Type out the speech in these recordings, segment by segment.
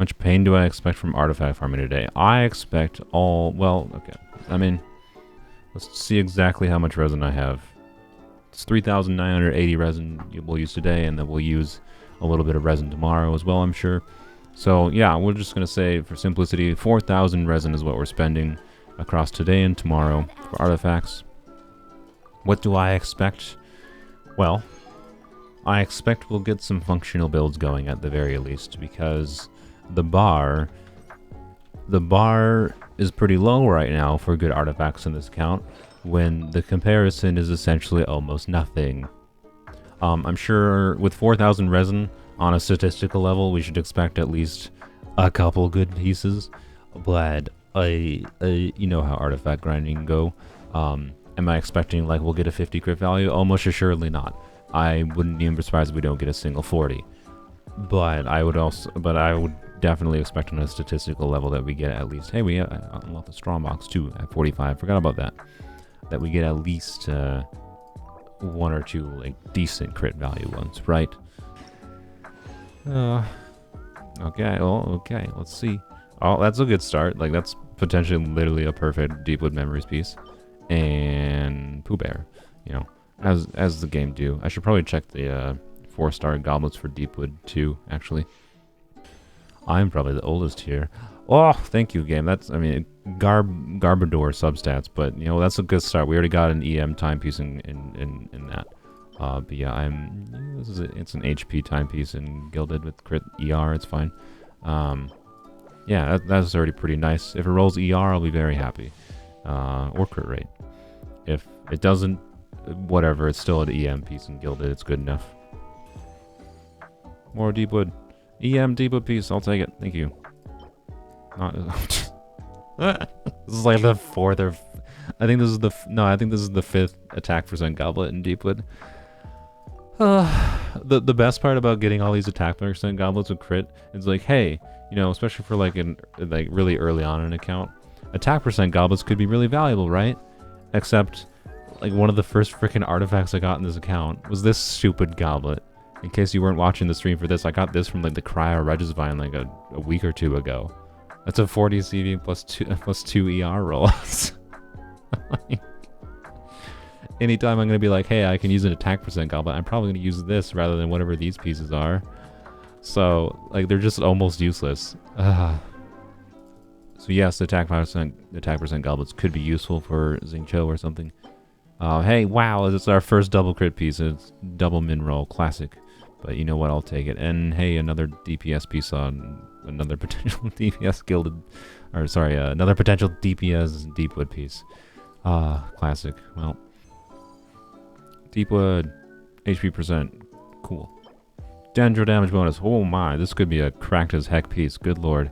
much pain do I expect from artifact farming today? I expect all... Well, okay. I mean, let's see exactly how much resin I have. It's 3,980 resin we'll use today, and then we'll use a little bit of resin tomorrow as well, I'm sure. So, yeah, we're just going to say, for simplicity, 4,000 resin is what we're spending across today and tomorrow for artifacts. What do I expect? Well, I expect we'll get some functional builds going at the very least, because the bar is pretty low right now for good artifacts in this account, when the comparison is essentially almost nothing. I'm sure with 4,000 resin on a statistical level, we should expect at least a couple good pieces, but you know how artifact grinding can go. Am I expecting like we'll get a 50 crit value? Almost assuredly not. I wouldn't even be surprised if we don't get a single 40. But I would definitely expect on a statistical level that we get at least, hey, we unlocked the Strongbox too at 45. Forgot about that. That we get at least one or two like decent crit value ones, right? Okay, well, okay, let's see. Oh, that's a good start. Like, that's potentially literally a perfect Deepwood Memories piece. And Pooh Bear, you know, as the game do. I should probably check the 4-star goblets for Deepwood too, actually. I'm probably the oldest here. Oh, thank you, game. That's, I mean, Garbador substats, but, you know, that's a good start. We already got an EM timepiece in that. But yeah, it's an HP timepiece and gilded with crit ER, it's fine. Yeah, that's already pretty nice. If it rolls ER, I'll be very happy. Or crit rate. If it doesn't, whatever, it's still an EM piece and gilded, it's good enough. More Deepwood. EM Deepwood piece, I'll take it, thank you. Not this is like the fourth or I think this is the I think this is the 5th attack percent goblet in Deepwood. The best part about getting all these attack percent goblets with crit is like, hey, you know, especially for like really early on in an account, attack percent goblets could be really valuable, right? Except like one of the first freaking artifacts I got in this account was this stupid goblet. In case you weren't watching the stream for this, I got this from like the Cryo Regisvine like a week or two ago. That's a 40 CV plus 2 ER rolls. Anytime I'm going to be like, hey, I can use an attack percent goblet, I'm probably going to use this rather than whatever these pieces are. So, like, they're just almost useless. So yes, the attack percent goblets could be useful for Xingqiu or something. Hey, wow, it's our first double crit piece. It's double min roll, classic. But you know what, I'll take it. And hey, another DPS piece on another potential DPS gilded, or sorry, another potential DPS Deepwood piece. Classic. Well, Deepwood, HP percent, cool. Dendro damage bonus. Oh my, this could be a cracked as heck piece. Good lord.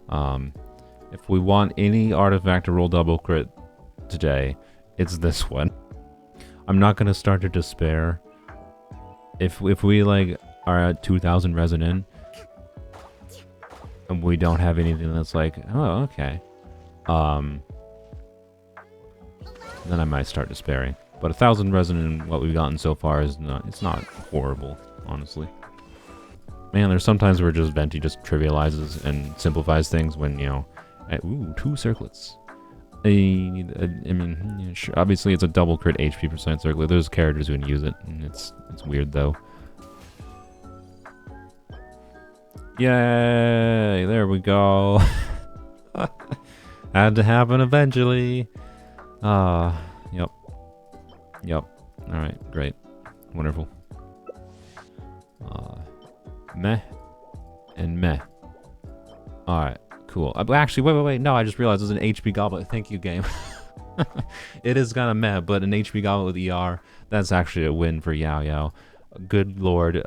If we want any artifact to roll double crit today, it's this one. I'm not gonna start to despair. If we like are at 2,000 resin in, and we don't have anything that's like, oh, okay, then I might start despairing. But 1,000 resin in what we've gotten so far is it's not horrible, honestly. Man, there's sometimes where just Venti just trivializes and simplifies things when, you know, ooh, 2 circlets. I mean, yeah, sure, obviously it's a double crit HP percent circlet. There's characters who can use it, and it's weird though. Yay! There we go. Had to happen eventually. Yep. Alright, great. Wonderful. Meh. And meh. Alright, cool. Actually, wait. No, I just realized it's an HP goblet. Thank you, game. It is kind of meh, but an HP goblet with ER, that's actually a win for Yao Yao. Good lord.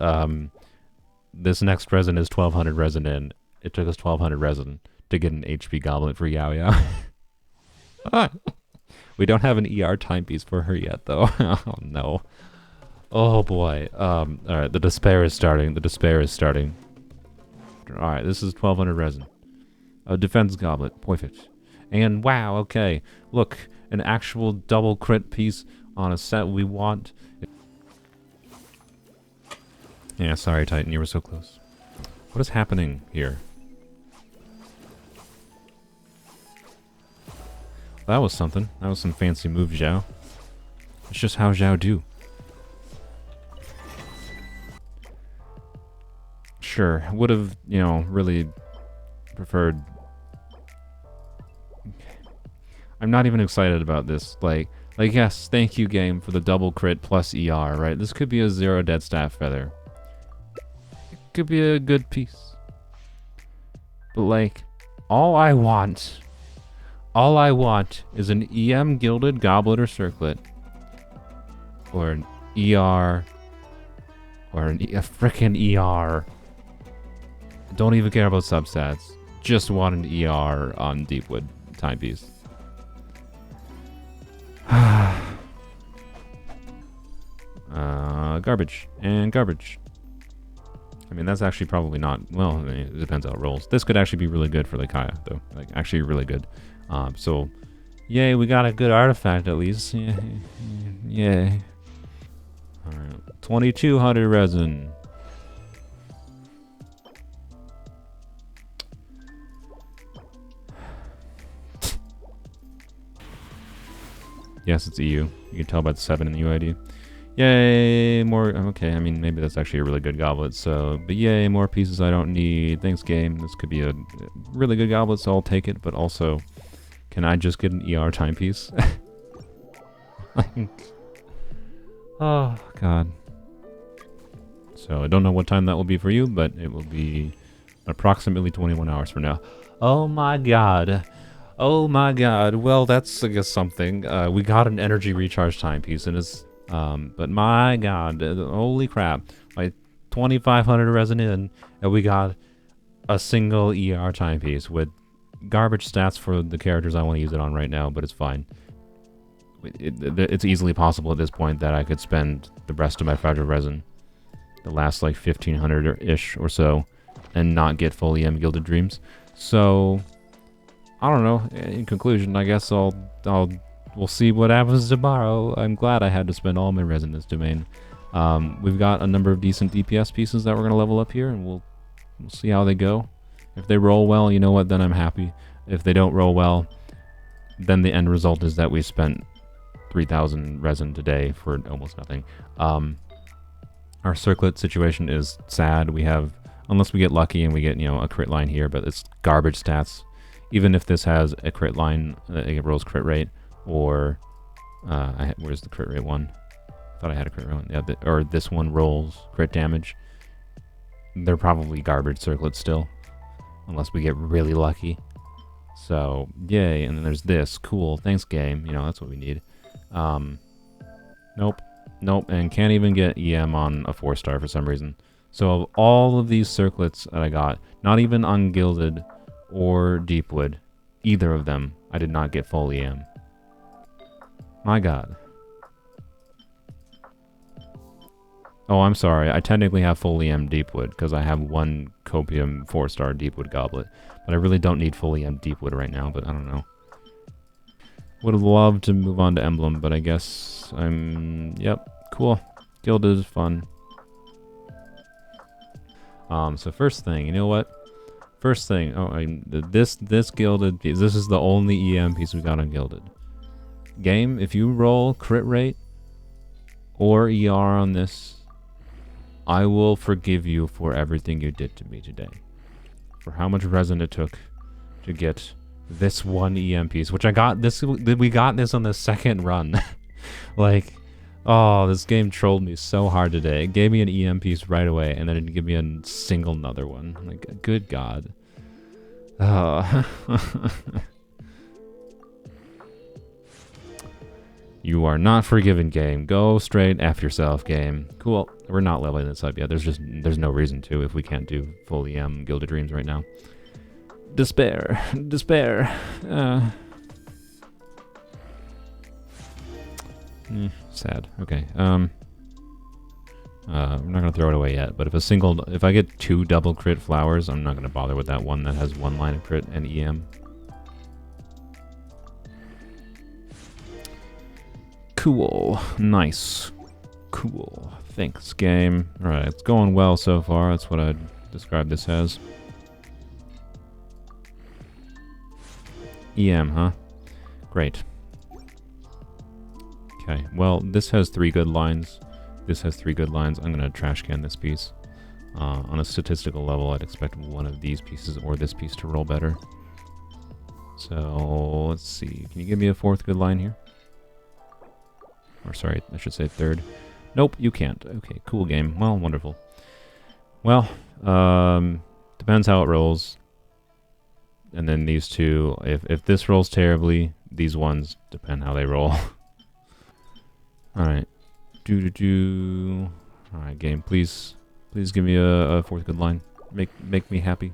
This next resin is 1,200 resin in. It took us 1,200 resin to get an HP goblet for Yao Yao. We don't have an ER timepiece for her yet, though. Oh, no. Oh, boy. Alright, the despair is starting. Alright, this is 1,200 resin. A defense goblet. Perfect. And wow, okay. Look, an actual double crit piece on a set we want. Yeah, sorry, Titan, you were so close. What is happening here? That was something. That was some fancy move, Zhao. It's just how Zhao do. Sure, would have, you know, really preferred... I'm not even excited about this. Like, yes, thank you, game, for the double crit plus ER, right? This could be a 0 dead staff feather. It could be a good piece. But, like, all I want is an EM gilded goblet or circlet. Or an ER. Or a frickin' ER. Don't even care about substats. Just want an ER on Deepwood timepiece. Garbage and garbage. I mean, that's actually probably not... Well, I mean, it depends how it rolls. This could actually be really good for Kaya, though. Like, actually really good. So, yay, we got a good artifact at least. Yay. Alright, 2200 resin. Yes, it's EU. You can tell by the 7 in the UID. Yay, more... Okay, I mean, maybe that's actually a really good goblet, so... But yay, more pieces I don't need. Thanks, game. This could be a really good goblet, so I'll take it, but also... Can I just get an ER timepiece? Oh, God. So, I don't know what time that will be for you, but it will be approximately 21 hours from now. Oh my God. Oh my God. Well, that's, I guess, something. We got an energy recharge timepiece, and it's... but my God, holy crap. Like, 2,500 resin in, and we got a single ER timepiece with garbage stats for the characters I want to use it on right now, but it's fine. It's easily possible at this point that I could spend the rest of my fragile resin, the last like 1,500-ish or so, and not get full EM Gilded Dreams. So, I don't know. In conclusion, I guess we'll see what happens tomorrow. I'm glad I had to spend all my resin in this domain. We've got a number of decent DPS pieces that we're going to level up here, and we'll see how they go. If they roll well, you know what, then I'm happy. If they don't roll well, then the end result is that we spent 3,000 resin today for almost nothing. Our circlet situation is sad. We have, unless we get lucky and we get, you know, a crit line here, but it's garbage stats. Even if this has a crit line, it rolls crit rate, or where's the crit rate one? I thought I had a crit rate one. Yeah, or this one rolls crit damage. They're probably garbage circlets still, unless we get really lucky. So, yay, and then there's this. Cool, thanks game, you know, that's what we need. Nope, and can't even get EM on a 4-star for some reason. So of all of these circlets that I got, not even ungilded or deepwood, either of them, I did not get full EM. My God. Oh, I'm sorry. I technically have full EM Deepwood because I have one Copium 4-star Deepwood Goblet. But I really don't need full EM Deepwood right now, but I don't know. Would have loved to move on to Emblem, but I guess I'm... Yep, cool. Gilded is fun. So first thing, you know what? First thing, this Gilded piece, this is the only EM piece we got on Gilded. Game, if you roll crit rate or ER on this, I will forgive you for everything you did to me today. For how much resin it took to get this one EM piece, which I got this, we got this on the second run. Like, oh, this game trolled me so hard today. It gave me an EM piece right away, and then it didn't give me a single another one. Like, good God. You are not forgiven, game. Go straight F yourself, game. Cool. We're not leveling this up yet. There's no reason to if we can't do full EM Gilded Dreams right now. Despair. Despair. Sad. Okay. I'm not gonna throw it away yet, but if I get 2 double crit flowers, I'm not gonna bother with that one that has 1 line of crit and EM. Cool. Nice. Cool. Thanks, game. Alright, it's going well so far. That's what I'd describe this as. EM, huh? Great. Okay, well, this has 3 good lines. This has 3 good lines. I'm going to trash can this piece. On a statistical level, I'd expect one of these pieces or this piece to roll better. So, let's see. Can you give me a 4th good line here? Or sorry, I should say 3rd. Nope, you can't. Okay, cool game. Well, wonderful. Well, depends how it rolls. And then these two, if this rolls terribly, these ones depend how they roll. Alright. Alright, game, please give me a 4th good line. Make me happy.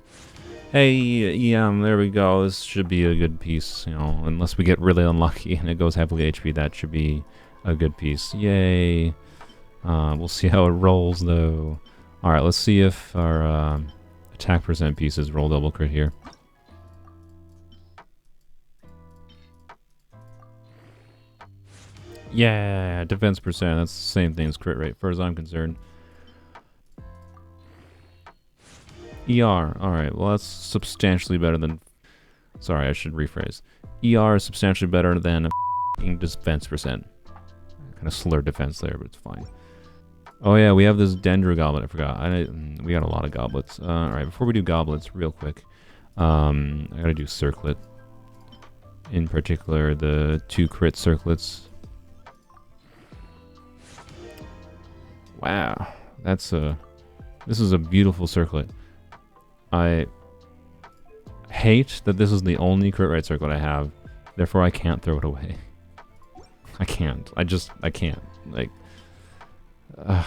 Hey, there we go. This should be a good piece, you know, unless we get really unlucky and it goes heavily HP, that should be a good piece. Yay. We'll see how it rolls, though. Alright, let's see if our attack percent pieces roll double crit here. Yeah, defense percent. That's the same thing as crit rate, as far as I'm concerned. ER. Alright, well, that's substantially better than... Sorry, I should rephrase. ER is substantially better than defense percent. Kind of slurred defense there, but it's fine. Oh yeah, we have this Dendro goblet. I forgot. We got a lot of goblets. Alright, before we do goblets, real quick, I gotta do circlet. In particular, the 2 crit circlets. Wow, this is a beautiful circlet. I hate that this is the only crit rate circlet I have, therefore I can't throw it away. I can't. I can't. Like, alright,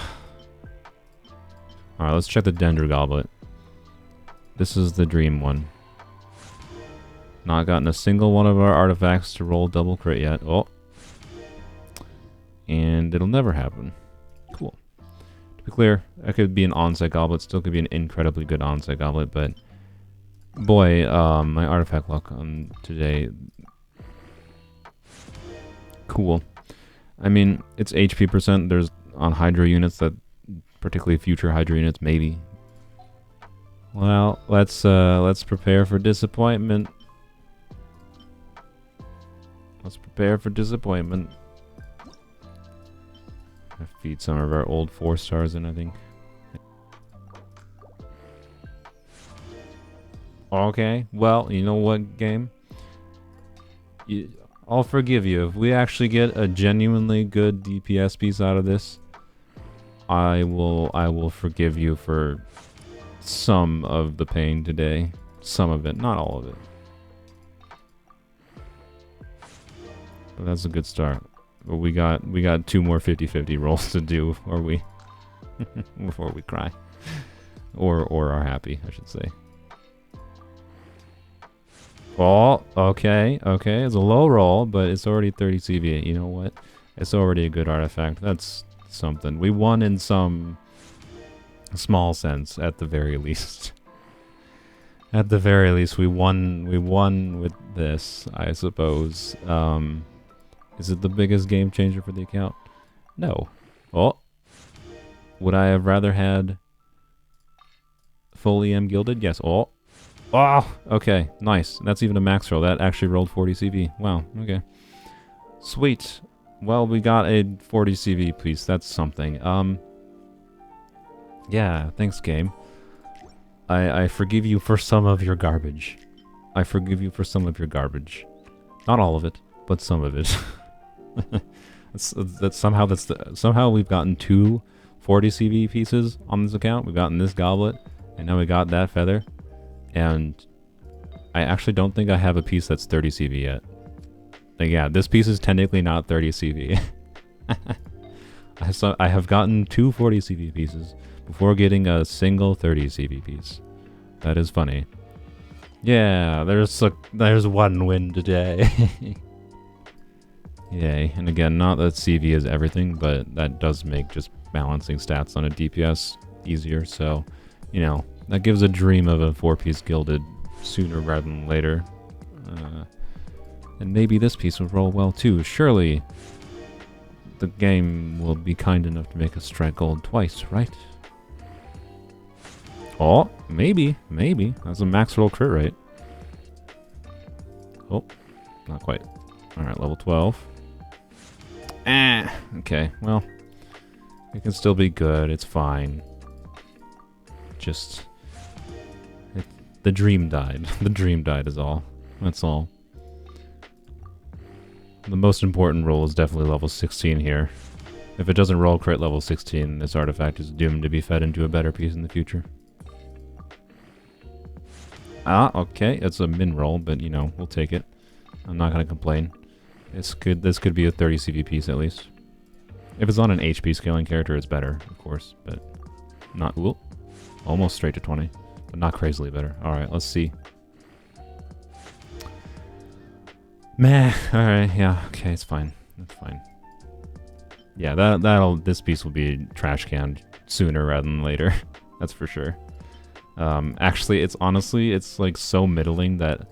let's check the Dendro Goblet. This is the dream one. Not gotten a single one of our artifacts to roll double crit yet. Oh. And it'll never happen. Cool. To be clear, that could be an on-site goblet, still could be an incredibly good on-site goblet, but boy, my artifact luck on today. Cool. I mean, it's HP percent. There's on Hydra units that, particularly future Hydra units, maybe. Well, let's prepare for disappointment. Let's prepare for disappointment. I feed some of our old 4 stars in, I think. Okay, well, you know what, game? I'll forgive you. If we actually get a genuinely good DPS piece out of this, I will forgive you for some of the pain today. Some of it, not all of it. But that's a good start. But we got 2 more 50-50 rolls to do before we before we cry. Or are happy, I should say. Oh, okay. It's a low roll, but it's already 30 CV. You know what? It's already a good artifact. That's something. We won in some small sense, at the very least. At the very least, we won with this, I suppose. Is it the biggest game changer for the account? No. Oh. Would I have rather had fully M gilded? Yes. Oh. Oh, okay, nice. That's even a max roll. That actually rolled 40 CV. Wow, okay. Sweet. Well, we got a 40 CV piece. That's something. Yeah, thanks, game. I forgive you for some of your garbage. I forgive you for some of your garbage. Not all of it, but some of it. Somehow we've gotten 2 40 CV pieces on this account. We've gotten this goblet, and now we got that feather. And I actually don't think I have a piece that's 30 CV yet. Like, yeah, this piece is technically not 30 CV. I have gotten 2 40 CV pieces before getting a single 30 CV piece. That is funny. Yeah, there's one win today. Yay. And again, not that CV is everything, but that does make just balancing stats on a DPS easier. So, you know, that gives a dream of a 4-piece gilded sooner rather than later. And maybe this piece will roll well too. Surely the game will be kind enough to make us strike gold twice, right? Oh, maybe. That's a max roll crit rate. Oh, not quite. Alright, level 12. Okay, well, it can still be good. It's fine. Just... the dream died. The dream died is all. That's all. The most important roll is definitely level 16 here. If it doesn't roll crit level 16, this artifact is doomed to be fed into a better piece in the future. Ah, okay, it's a min roll, but you know, we'll take it. I'm not gonna complain. It's good. This could be a 30 CV piece at least. If it's on an HP scaling character, it's better, of course, but not. Ooh, almost straight to 20, but not crazily better. All right, let's see. Meh. All right, yeah, okay, it's fine. That's fine. Yeah, this piece will be trash canned sooner rather than later. That's for sure. Actually, it's like so middling that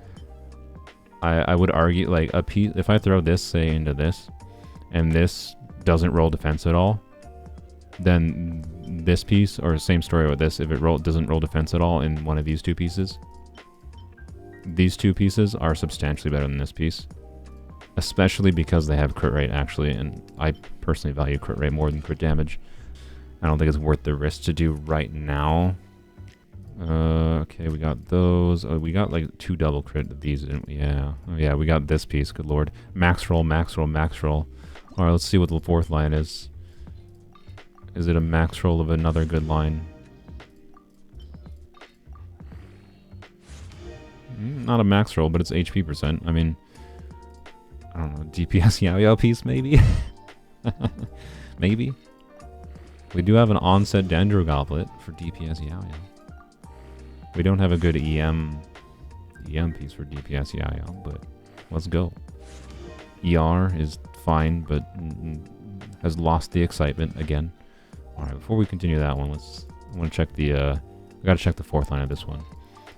I would argue like a piece. If I throw this say into this, and this doesn't roll defense at all, then this piece, or same story with this, if it doesn't roll defense at all in one of these two pieces, these two pieces are substantially better than this piece. Especially because they have crit rate, actually, and I personally value crit rate more than crit damage. I don't think it's worth the risk to do right now. Okay, we got those. Oh, we got like 2 double crit of these, didn't we? Yeah. Oh, yeah, we got this piece. Good lord. Max roll, max roll, max roll. Alright, let's see what the 4th line is. Is it a max roll of another good line? Not a max roll, but it's HP percent. I mean... I don't know, DPS Yao piece, maybe? Maybe? We do have an onset Dendro Goblet for DPS Yao. We don't have a good EM piece for DPS Yao, but let's go. ER is fine, but has lost the excitement again. Alright, before we continue that one, I want to check the, we gotta check the 4th line of this one.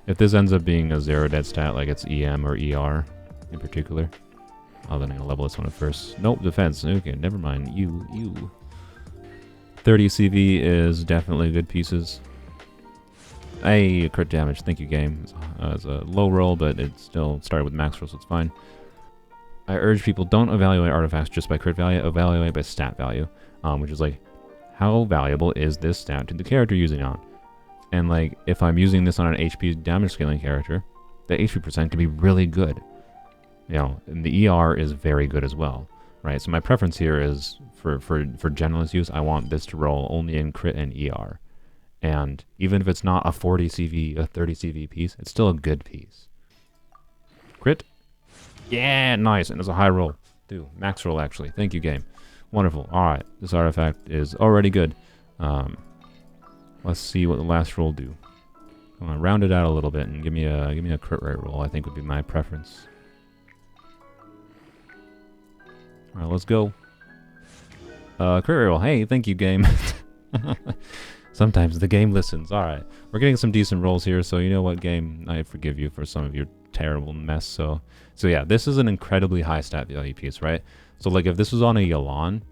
If this ends up being a 0 dead stat, like it's EM or ER in particular, oh, then I'm gonna level this one at first. Nope, defense. Okay, never mind. You. 30 CV is definitely good pieces. Hey, crit damage. Thank you, game. It's a low roll, but it still started with max roll, so it's fine. I urge people, don't evaluate artifacts just by crit value. Evaluate by stat value, which is like, how valuable is this stat to the character using on? And like, if I'm using this on an HP damage scaling character, the HP percent can be really good. You know, and the ER is very good as well, right? So my preference here is for generalist use, I want this to roll only in crit and ER. And even if it's not a 40 CV, a 30 CV piece, it's still a good piece. Crit? Yeah, nice. And it's a high roll. Dude, max roll actually. Thank you, game. Wonderful. All right, this artifact is already good. Let's see what the last roll do. I'm gonna round it out a little bit and give me a crit rate roll. I think would be my preference. Alright, let's go. Crit roll. Hey, thank you, game. Sometimes the game listens. Alright, we're getting some decent rolls here, so you know what, game? I forgive you for some of your terrible mess. So yeah, this is an incredibly high stat value piece, right? So like if this was on a Yelan,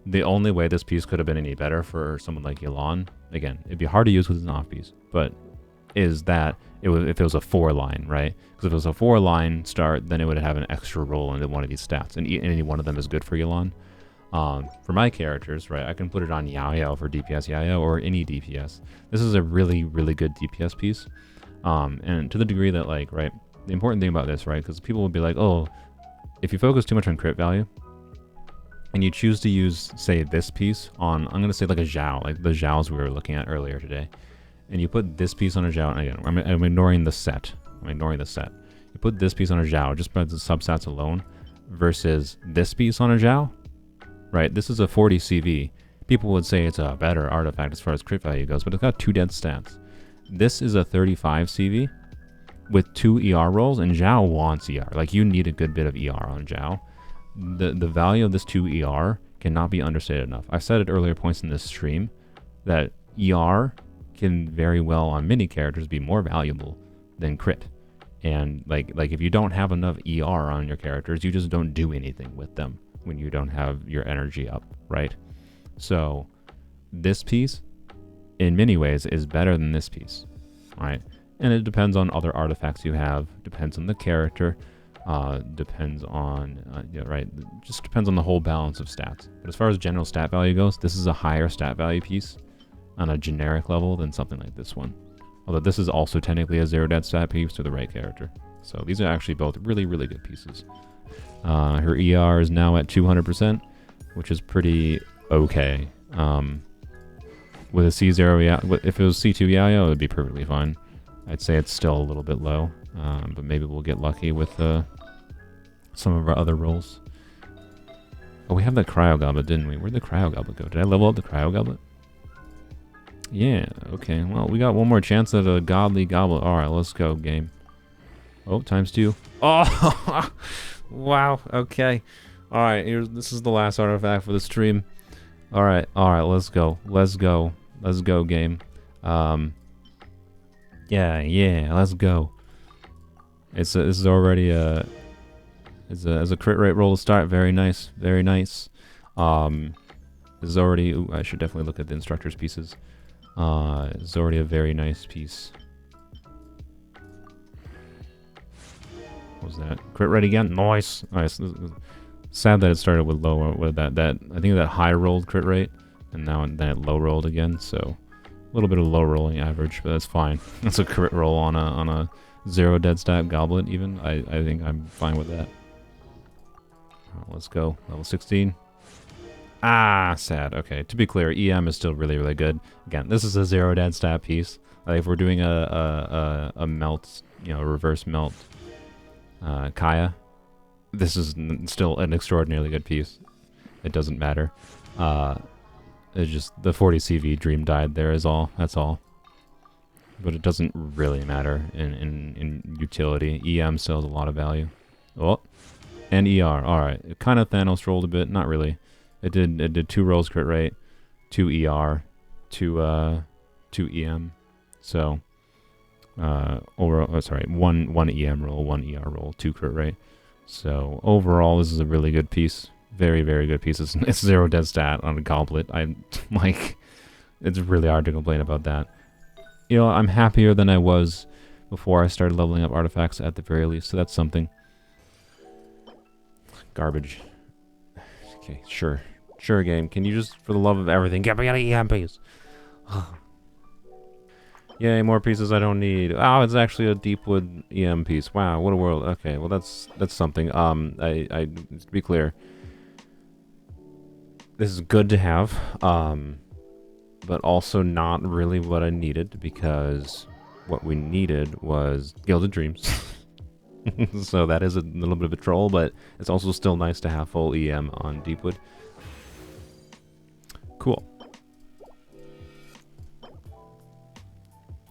the only way this piece could have been any better for someone like Yelan, again, it'd be hard to use with an off piece, but is that if it was a 4-line, right? Because if it was a 4-line start, then it would have an extra roll into one of these stats, and any one of them is good for Yelan. For my characters, right, I can put it on Yao for DPS Yao or any DPS. This is a really, really good DPS piece. And to the degree that, like, right, the important thing about this, right, because people will be like, oh, if you focus too much on crit value, and you choose to use, say, this piece on, I'm going to say like a Zhao, like the Zhaos we were looking at earlier today, and you put this piece on a Zhao, and again, I'm ignoring the set. You put this piece on a Zhao just by the substats alone versus this piece on a Zhao, right? This is a 40 CV. People would say it's a better artifact as far as crit value goes, but it's got 2 dead stats. This is a 35 CV with 2 ER rolls, and Zhao wants ER. Like, you need a good bit of ER on Zhao. The value of this 2 ER cannot be understated enough. I've said at earlier points in this stream that ER can very well on many characters be more valuable than crit. And like if you don't have enough ER on your characters, you just don't do anything with them when you don't have your energy up, right? So this piece in many ways is better than this piece, right? And it depends on other artifacts you have, depends on the character. Depends on, yeah, right, just depends on the whole balance of stats. But as far as general stat value goes, this is a higher stat value piece on a generic level than something like this one. Although this is also technically a 0 dead stat piece to the right character. So these are actually both really, really good pieces. Her ER is now at 200%, which is pretty okay. With a C0, yeah, if it was C2 Yayo, it would be perfectly fine. I'd say it's still a little bit low, but maybe we'll get lucky with some of our other rolls. Oh, we have that Cryo Goblet, didn't we? Where'd the Cryo Goblet go? Did I level up the Cryo Goblet? Yeah, okay. Well, we got one more chance at a Godly Goblet. Alright, let's go, game. Oh, ×2. Oh! Wow, okay. Alright, this is the last artifact for the stream. Alright, let's go. Let's go. Let's go, game. Yeah, let's go. This is already as a crit rate roll to start. Very nice, very nice. This is already. Ooh, I should definitely look at the instructor's pieces. It's already a very nice piece. What was that? Crit rate again. Nice. Sad that it started with low. With that I think that high rolled crit rate, and then it low rolled again. So a little bit of low rolling average, but that's fine. That's a crit roll on a 0 dead stat goblet. Even I think I'm fine with that. Let's go. Level 16. Ah, sad. Okay, to be clear, EM is still really, really good. Again, this is a 0 dead stat piece. Like if we're doing a melt, reverse melt, Kaya, this is still an extraordinarily good piece. It doesn't matter. It's just the 40 CV dream died there is all. That's all. But it doesn't really matter in utility. EM still has a lot of value. Oh, and ER. All right, it kind of Thanos rolled a bit. Not really. It did 2 rolls crit rate, 2 ER, 2 EM. So overall, oh, sorry, one EM roll, 1 ER roll, 2 crit rate. So overall, this is a really good piece. Very, very good piece. It's 0 dead stat on a goblet. It's really hard to complain about that. I'm happier than I was before I started leveling up artifacts at the very least. So that's something. Garbage. Okay, sure. Sure, game. Can you just, for the love of everything, get me out of EMPs? Yay, more pieces I don't need. Oh, it's actually a Deepwood EM piece. Wow, what a world. Okay, well that's something. To be clear, this is good to have, but also not really what I needed, because what we needed was Gilded Dreams. So that is a little bit of a troll, but it's also still nice to have full EM on Deepwood. Cool.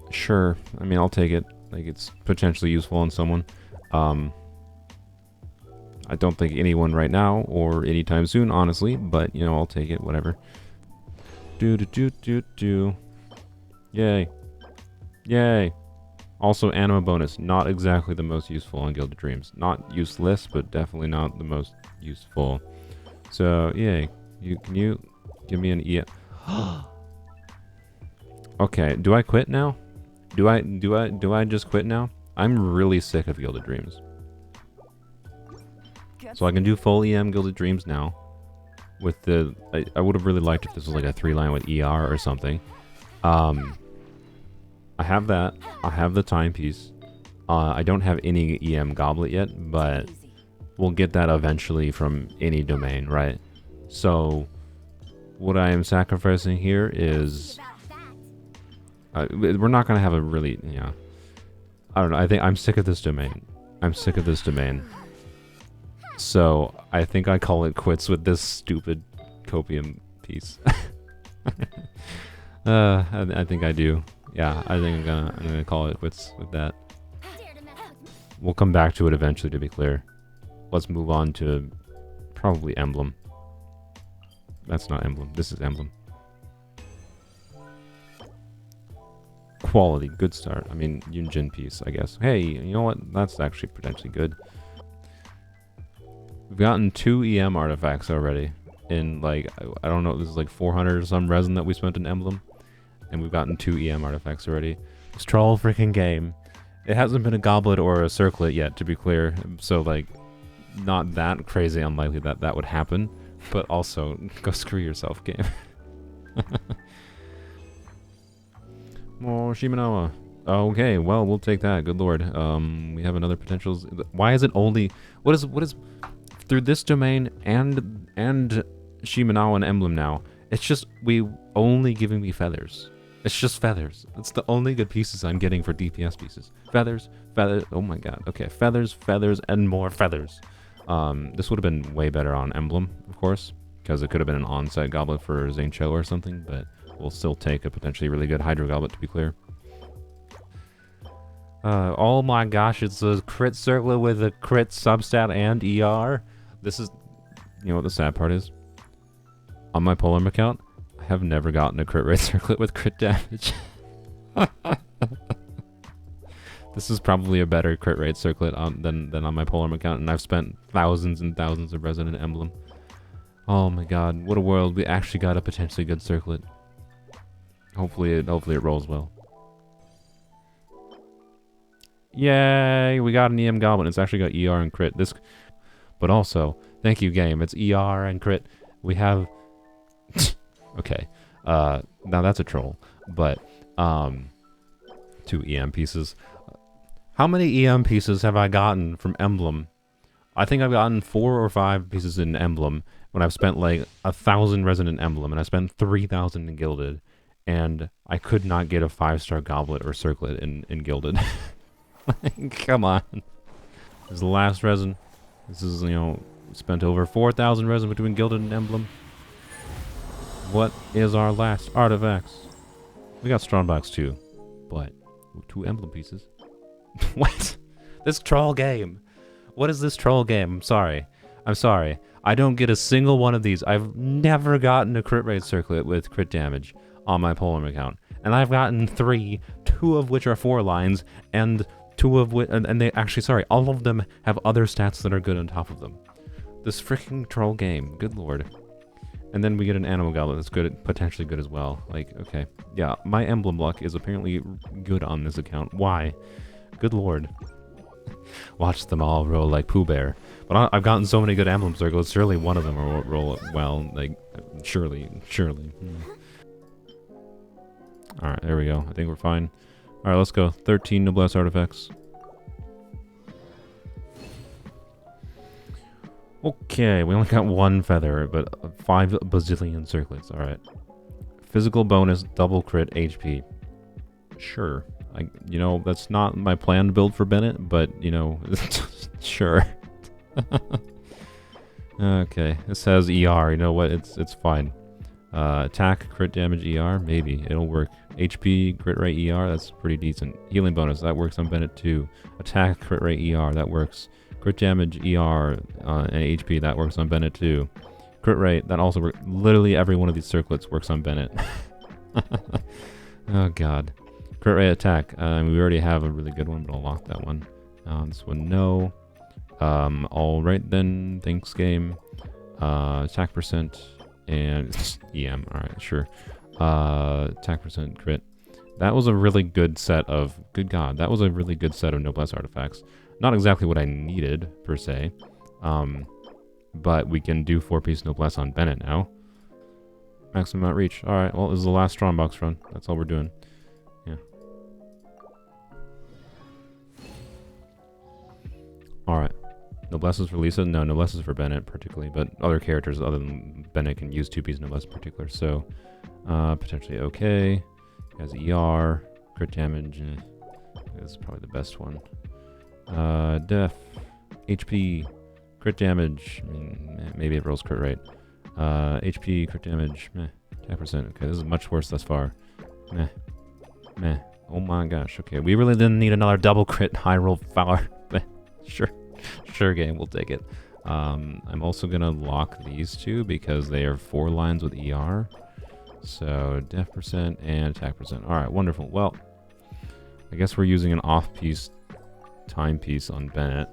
Sure. I mean, I'll take it. Like, it's potentially useful on someone. I don't think anyone right now or anytime soon, honestly, but, I'll take it, whatever. Do. Yay. Yay. Also, anima bonus. Not exactly the most useful on Gilded Dreams. Not useless, but definitely not the most useful. So, yay. Can you give me an E? Okay, do I quit now? Do I just quit now? I'm really sick of Gilded Dreams. So I can do full EM Gilded Dreams now. With the, I would have really liked if this was like a 3-line with ER or something. I have that. I have the timepiece. I don't have any EM Goblet yet, but we'll get that eventually from any domain, right? So what I am sacrificing here is... we're not going to have a really... I don't know. I think I'm sick of this domain. I'm sick of this domain. So I think I call it quits with this stupid copium piece. I think I do. Yeah, I think I'm gonna call it quits with that. We'll come back to it eventually, to be clear. Let's move on to probably Emblem. That's not Emblem. This is Emblem. Quality, good start. I mean, Yunjin piece, I guess. Hey, you know what? That's actually potentially good. We've gotten 2 EM artifacts already. In like, I don't know, this is like 400 or some resin that we spent in Emblem. And we've gotten 2 EM artifacts already. This troll freaking game It hasn't been a goblet or a circlet yet, to be clear. So, like, not that crazy unlikely that that would happen. But also, go screw yourself, game. More Shimanoa. Okay, well, we'll take that. Good lord. We have another potentials. Why is it only... What is... Through this domain and Shimanoa and emblem now, it's just... only giving me feathers. It's just feathers. It's the only good pieces I'm getting for DPS pieces. Feathers, feathers. Oh my god. Okay, feathers, feathers, and more feathers. This would have been way better on emblem, of course, because it could have been an on-site goblet for Zane Cho or something, but we'll still take a potentially really good Hydro goblet, to be clear. Oh my gosh, it's a crit circlet with a crit substat and ER. This is... You know what the sad part is? On my Polarm account, I have never gotten a crit rate circlet with crit damage. This is probably a better crit rate circlet than on my Polarm account, and I've spent thousands and thousands of Resident Emblem. Oh my god, what a world. We actually got a potentially good circlet. Hopefully it rolls well. Yay, we got an EM Goblin. It's actually got ER and crit. But also, thank you game, it's ER and crit. We have... Okay, now that's a troll, but, 2 EM pieces. How many EM pieces have I gotten from Emblem? I think I've gotten 4 or 5 pieces in Emblem when I've spent like 1,000 Resident Emblem, and I spent 3,000 in Gilded, and I could not get a 5-star goblet or circlet in Gilded. Come on. This is the last resin. This is, you know, spent over 4,000 resin between Gilded and Emblem. What is our last artifacts? We got Strongbox too, but 2 emblem pieces. What? This troll game. What is this troll game? I'm sorry. I'm sorry. I don't get a single one of these. I've never gotten a crit rate circlet with crit damage on my Polarm account. And I've gotten 3, 2 of which are 4 lines, and 2 of which, and they actually, sorry, all of them have other stats that are good on top of them. This freaking troll game. Good lord. And then we get an animal goblet that's good, potentially good as well. Like, okay. Yeah, my emblem luck is apparently good on this account. Why? Good lord. Watch them all roll like Pooh Bear. But I've gotten so many good emblem circles, surely one of them will roll well. Like, surely. Alright, there we go. I think we're fine. Alright, let's go. 13 Noblesse artifacts. Okay, we only got 1 feather, but 5 bazillion circlets. Alright. Physical bonus, double crit HP. Sure. You know, that's not my planned build for Bennett, but, you know, sure. Okay, this has ER. You know what? It's fine. Attack, crit damage, ER, maybe. It'll work. HP, crit rate, ER, that's pretty decent. Healing bonus, that works on Bennett too. Attack, crit rate, ER, that works. Crit damage, ER, and HP, that works on Bennett too. Crit rate, that also works. Literally every one of these circlets works on Bennett. Oh god. Crit rate attack, we already have a really good one, but I'll lock that one. This one, no. Alright then, thanks game. Attack percent, and EM, alright, sure. Attack percent, crit. That was a really good set of, good god, that was a really good set of Noblesse artifacts. Not exactly what I needed, per se. But we can do 4-piece Noblesse on Bennett now. Maximum outreach. Alright, well, this is the last Strongbox run. That's all we're doing. Yeah. Alright. Noblesse is for Lisa? No, Noblesse is for Bennett, particularly. But other characters other than Bennett can use 2-piece Noblesse in particular. So, potentially okay. Has ER. Crit damage. This is probably the best one. Def. HP. Crit damage. I mean, maybe it rolls crit rate. HP, crit damage. Meh. 10%. Okay, this is much worse thus far. Meh. Meh. Oh my gosh. Okay, we really didn't need another double crit high roll power. Sure. Sure game, we'll take it. I'm also gonna lock these 2 because they are 4 lines with ER. So, def percent and attack percent. Alright, wonderful. Well, I guess we're using an off-piece timepiece on Bennett.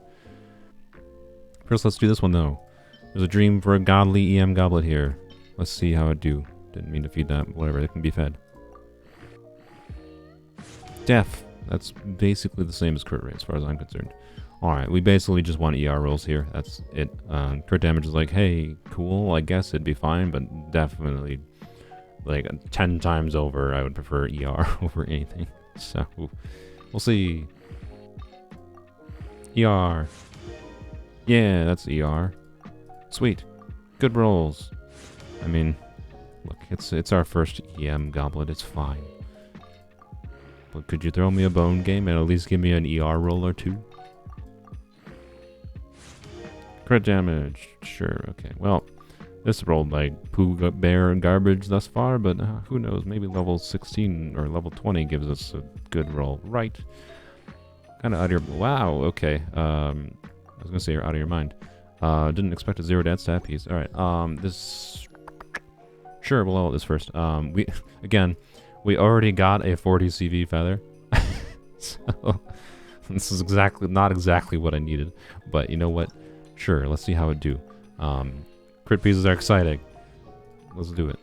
First, let's do this one, though. There's a dream for a godly EM goblet here. Let's see how it do. Didn't mean to feed that. Whatever, it can be fed. Def. That's basically the same as crit rate as far as I'm concerned. Alright, we basically just want ER rolls here. That's it. Crit damage is like, hey, cool, I guess it'd be fine, but definitely like 10 times over, I would prefer ER over anything. So, we'll see. ER. Yeah, that's ER. Sweet. Good rolls. I mean, look, it's our first EM goblet, it's fine. But could you throw me a bone game and at least give me an ER roll or two? Crit damage. Sure, okay. Well, this rolled like poo bear garbage thus far, but who knows? Maybe level 16 or level 20 gives us a good roll. Right. Kind of out of your... Wow, okay. I was going to say you're out of your mind. Didn't expect a 0 dead stat piece. Alright, this... Sure, we'll level this first. We already got a 40 CV feather. So, this is not exactly what I needed. But you know what? Sure, let's see how it do. Crit pieces are exciting. Let's do it.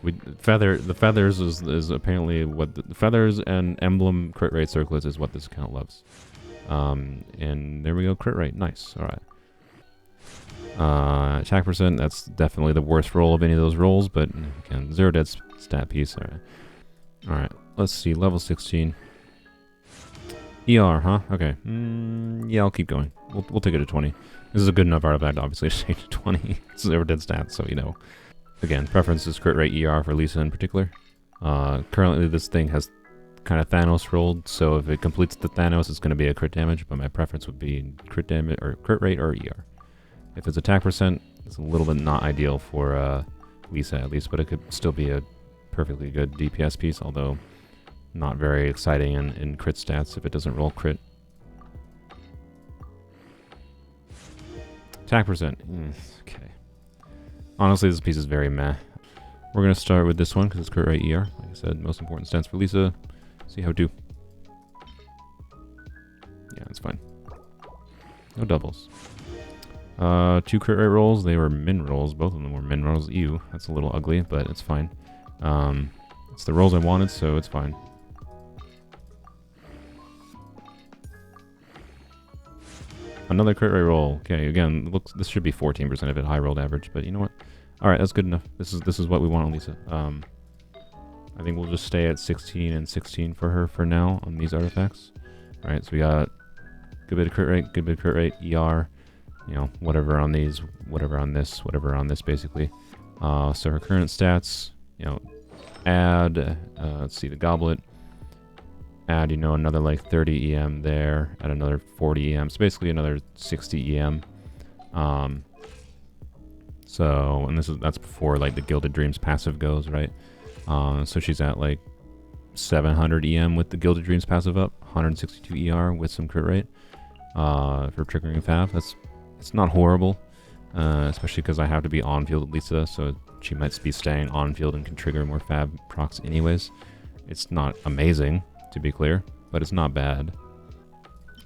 The feathers is apparently what the feathers and emblem crit rate circlets is what this account loves. And there we go, crit rate, nice. All right. Attack percent, that's definitely the worst roll of any of those rolls, but again, 0 dead stat piece. All right. Let's see, level 16. ER, huh? Okay. Yeah, I'll keep going. We'll take it to 20. This is a good enough artifact, obviously, to take to 20. It's 0 dead stats, so you know. Again, preference is crit rate ER for Lisa in particular. Currently, this thing has kind of Thanos rolled, so if it completes the Thanos, it's going to be a crit damage, but my preference would be crit damage or crit rate or ER. If it's attack percent, it's a little bit not ideal for Lisa at least, but it could still be a perfectly good DPS piece, although not very exciting in crit stats if it doesn't roll crit. Attack percent. Okay. Honestly, this piece is very meh. We're going to start with this one because it's crit rate ER. Like I said, most important stance for Lisa. See how it do. Yeah, it's fine. No doubles. 2 crit rate rolls. They were min rolls. Both of them were min rolls. Ew, that's a little ugly, but it's fine. It's the rolls I wanted, so it's fine. Another crit rate roll. Okay, again, this should be 14% of it, high rolled average, but you know what? Alright, that's good enough. This is what we want on Lisa. I think we'll just stay at 16 and 16 for her for now on these artifacts. Alright, so we got good bit of crit rate, good bit of crit rate, ER, you know, whatever on these, whatever on this, basically. So her current stats, you know, add, let's see, the goblet. Add, you know, another like 30 EM there, add another 40 EM, so basically another 60 EM. So, and that's before like the Gilded Dreams passive goes, right? So she's at like 700 EM with the Gilded Dreams passive up, 162 ER with some crit rate for triggering Fav. It's not horrible, especially because I have to be on field with Lisa, so she might be staying on field and can trigger more Fab procs anyways. It's not amazing, to be clear, but it's not bad.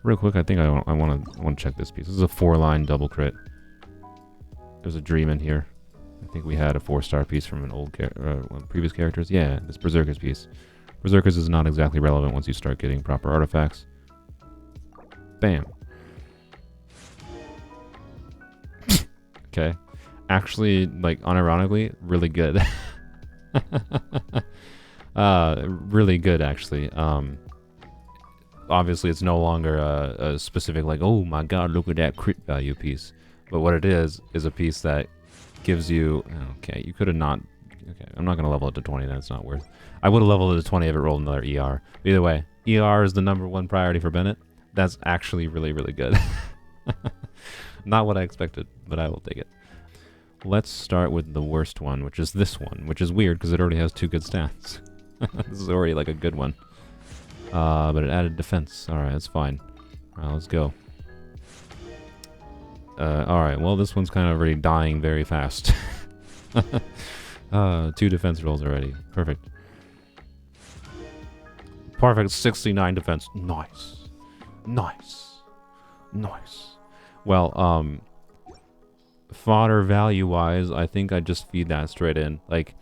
Real quick, I think I want to check this piece. This is a 4-line double crit. There's a dream in here. I think we had a 4-star piece from an old one of the previous characters. Yeah, this Berserker's piece. Berserker's is not exactly relevant once you start getting proper artifacts. Bam. Okay. Actually, like, unironically, really good. Really good, actually. Obviously, it's no longer a specific, like, oh my god, look at that crit value piece. But what it is a piece that gives you... Okay, you could have not... Okay, I'm not going to level it to 20, that's not worth... I would have leveled it to 20 if it rolled another ER. Either way, ER is the #1 priority for Bennett. That's actually really, really good. Not what I expected, but I will take it. Let's start with the worst one, which is this one, which is weird because it already has 2 good stats. This is already like a good one. But it added defense. Alright, that's fine. Alright, let's go. Alright, well, this one's kind of already dying very fast. 2 defense rolls already. Perfect. Perfect, 69 defense. Nice. Nice. Nice. Well, fodder value-wise, I think I'd just feed that straight in. Like,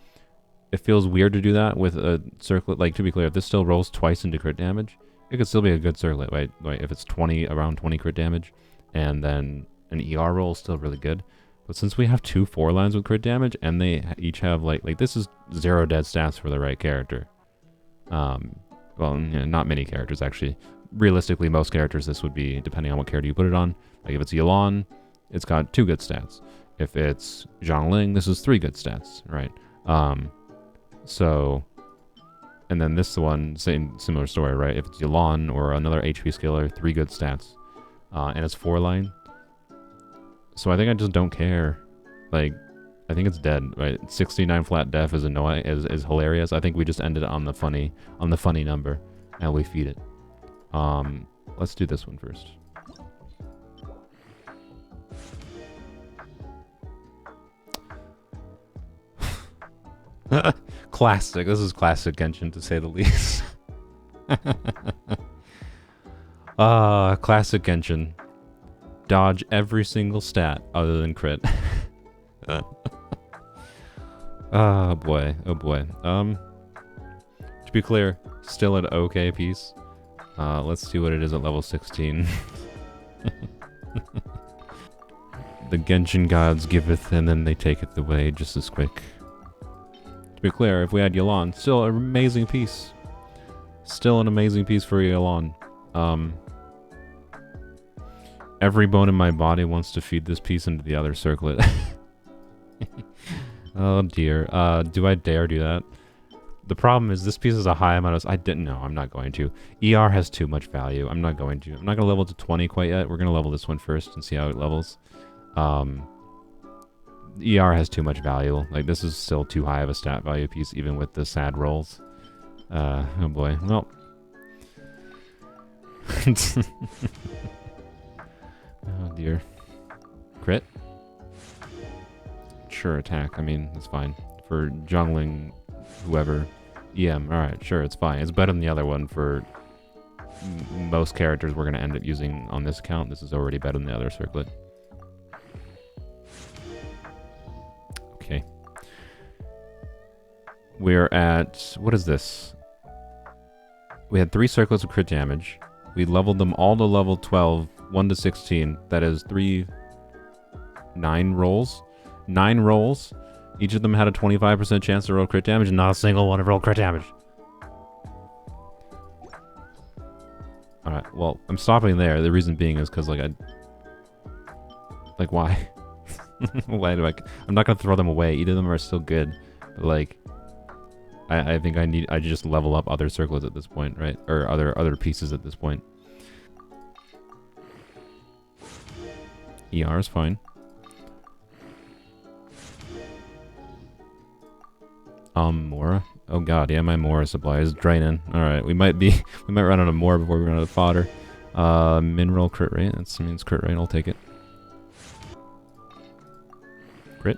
it feels weird to do that with a circlet. Like, to be clear, if this still rolls twice into crit damage, It could still be a good circlet. Wait, if it's 20, around 20 crit damage, and then an ER roll is still really good. But since we have 2 4 lines with crit damage, and they each have like this is 0 dead stats for the right character. Well, not many characters actually. Realistically, most characters this would be depending on what character you put it on. Like if it's Yelan, it's got 2 good stats. If it's Zhongling, this is 3 good stats, right? So, and then this one, same similar story, right? If it's Yelan or another HP skiller, 3 good stats, and it's 4 line. So I think I just don't care. Like, I think it's dead, right? 69 flat def is annoying, is hilarious. I think we just ended on the funny number, and we feed it. Let's do this one first. Classic. This is classic Genshin, to say the least. Classic Genshin. Dodge every single stat other than crit. Oh boy, oh boy. To be clear, still an okay piece. Let's see what it is at level 16. The Genshin gods giveth, and then they taketh away just as quick. To be clear, if we had Yelan, still an amazing piece. Still an amazing piece for Yelan. Every bone in my body wants to feed this piece into the other circlet. Oh dear. Do I dare do that? The problem is this piece is a high amount of... I didn't know. I'm not going to. ER has too much value. I'm not going to. I'm not going to level to 20 quite yet. We're going to level this one first and see how it levels. ER has too much value. Like, this is still too high of a stat value piece, even with the sad rolls. Oh boy. Well. Oh dear. Crit? Sure, attack. I mean, that's fine. For jungling whoever. EM, alright, sure, it's fine. It's better than the other one for most characters we're going to end up using on this account. This is already better than the other circlet. Okay. We're at... What is this? We had 3 circlets of crit damage. We leveled them all to level 12, 1 to 16. That is 9 rolls. 9 rolls. Each of them had a 25% chance to roll crit damage, and not a single one rolled crit damage. Alright, well, I'm stopping there. The reason being is because, like, Like, why? Why do I'm not gonna throw them away. Either of them are still good. But, like... I think I just level up other circlets at this point, right? Or other pieces at this point. ER is fine. Mora? Oh god, yeah, my Mora supply is draining. Alright, we might run out of Mora before we run out of fodder. Mineral crit rate, that means crit rate, I'll take it. Crit?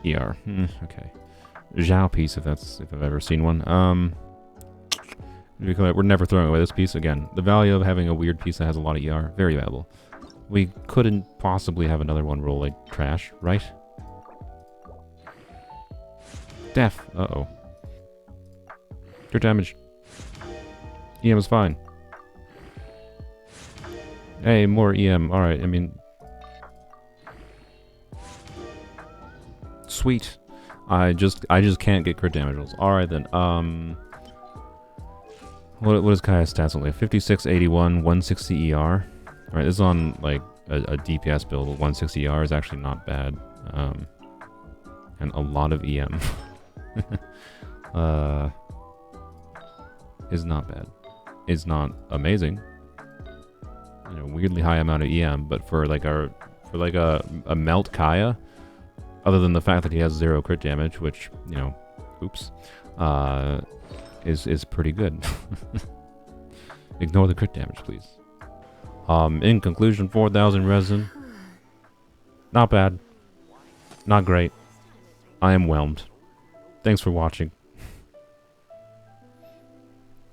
ER, okay. Zhao piece, if I've ever seen one. We're never throwing away this piece again. The value of having a weird piece that has a lot of ER, very valuable. We couldn't possibly have another one roll like trash, right? Def. Uh-oh. Crit damage. EM is fine. Hey, more EM. Alright, I mean... Sweet. I just can't get crit damage rolls. Alright then, What is Kaya's stats only? 56, 81, 160 ER. Alright, this is on, like, a DPS build. 160 ER is actually not bad. And a lot of EM. Is not bad. It's not amazing. You know, weirdly high amount of EM, but for like a melt Kaya, other than the fact that he has 0 crit damage, which, you know, oops, is pretty good. Ignore the crit damage, please. In conclusion, 4,000 resin. Not bad. Not great. I am whelmed. Thanks for watching.